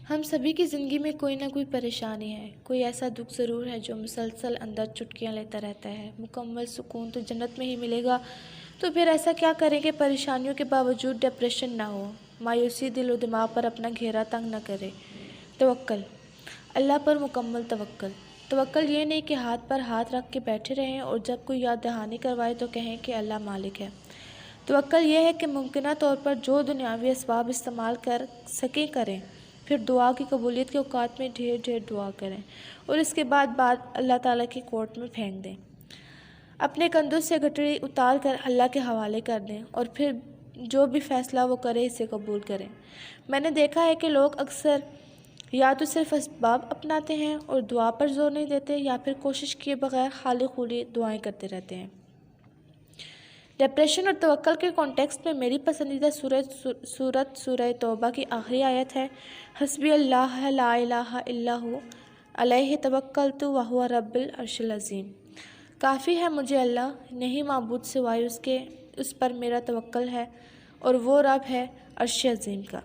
ہم سبھی کی زندگی میں کوئی نہ کوئی پریشانی ہے، کوئی ایسا دکھ ضرور ہے جو مسلسل اندر چٹکیاں لیتا رہتا ہے۔ مکمل سکون تو جنت میں ہی ملے گا، تو پھر ایسا کیا کریں کہ پریشانیوں کے باوجود ڈپریشن نہ ہو، مایوسی دل و دماغ پر اپنا گھیرا تنگ نہ کرے۔ توکل، اللہ پر مکمل توکل۔ توکل یہ نہیں کہ ہاتھ پر ہاتھ رکھ کے بیٹھے رہیں اور جب کوئی یاد دہانی کروائے تو کہیں کہ اللہ مالک ہے۔ توکل یہ ہے کہ ممکنہ طور پر جو دنیاوی اسباب استعمال کر سکیں کریں، پھر دعا کی قبولیت کے اوقات میں ڈھیر ڈھیر دعا کریں اور اس کے بعد اللہ تعالیٰ کی کورٹ میں پھینک دیں۔ اپنے کندھوں سے گٹھڑی اتار کر اللہ کے حوالے کر دیں اور پھر جو بھی فیصلہ وہ کرے اسے قبول کریں۔ میں نے دیکھا ہے کہ لوگ اکثر یا تو صرف اسباب اپناتے ہیں اور دعا پر زور نہیں دیتے، یا پھر کوشش کیے بغیر خالی خولی دعائیں کرتے رہتے ہیں۔ ڈپریشن اور توکل کے کانٹیکسٹ میں میری پسندیدہ سورت سورہ توبہ کی آخری آیت ہے، حسبی اللہ لا الہ الا ہو علیہ توکلت وہو رب العرش العظیم۔ کافی ہے مجھے اللہ، نہیں معبود سوائے اس پر میرا توکل ہے اور وہ رب ہے عرش عظیم کا۔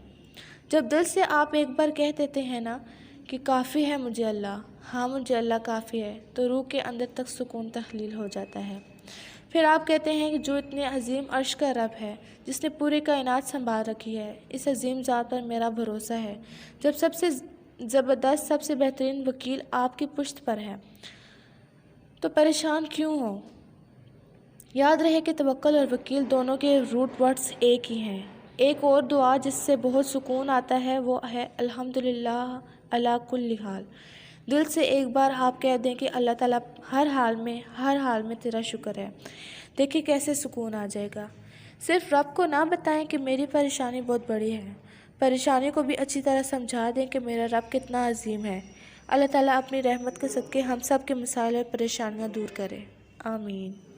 جب دل سے آپ ایک بار کہہ دیتے ہیں نا کہ کافی ہے مجھے اللہ، ہاں مجھے اللہ کافی ہے، تو روح کے اندر تک سکون تحلیل ہو جاتا ہے۔ پھر آپ کہتے ہیں کہ جو اتنے عظیم عرش کا رب ہے، جس نے پوری کائنات سنبھال رکھی ہے، اس عظیم ذات پر میرا بھروسہ ہے۔ جب سب سے زبردست، سب سے بہترین وکیل آپ کی پشت پر ہے تو پریشان کیوں ہو؟ یاد رہے کہ توکل اور وکیل دونوں کے روٹ ورڈز ایک ہی ہیں۔ ایک اور دعا جس سے بہت سکون آتا ہے وہ ہے الحمدللہ علی کل حال۔ دل سے ایک بار آپ کہہ دیں کہ اللہ تعالیٰ ہر حال میں تیرا شکر ہے، دیکھیں کیسے سکون آ جائے گا۔ صرف رب کو نہ بتائیں کہ میری پریشانی بہت بڑی ہے، پریشانی کو بھی اچھی طرح سمجھا دیں کہ میرا رب کتنا عظیم ہے۔ اللہ تعالیٰ اپنی رحمت کے صدقے ہم سب کے مسائل اور پریشانیاں دور کرے، آمین۔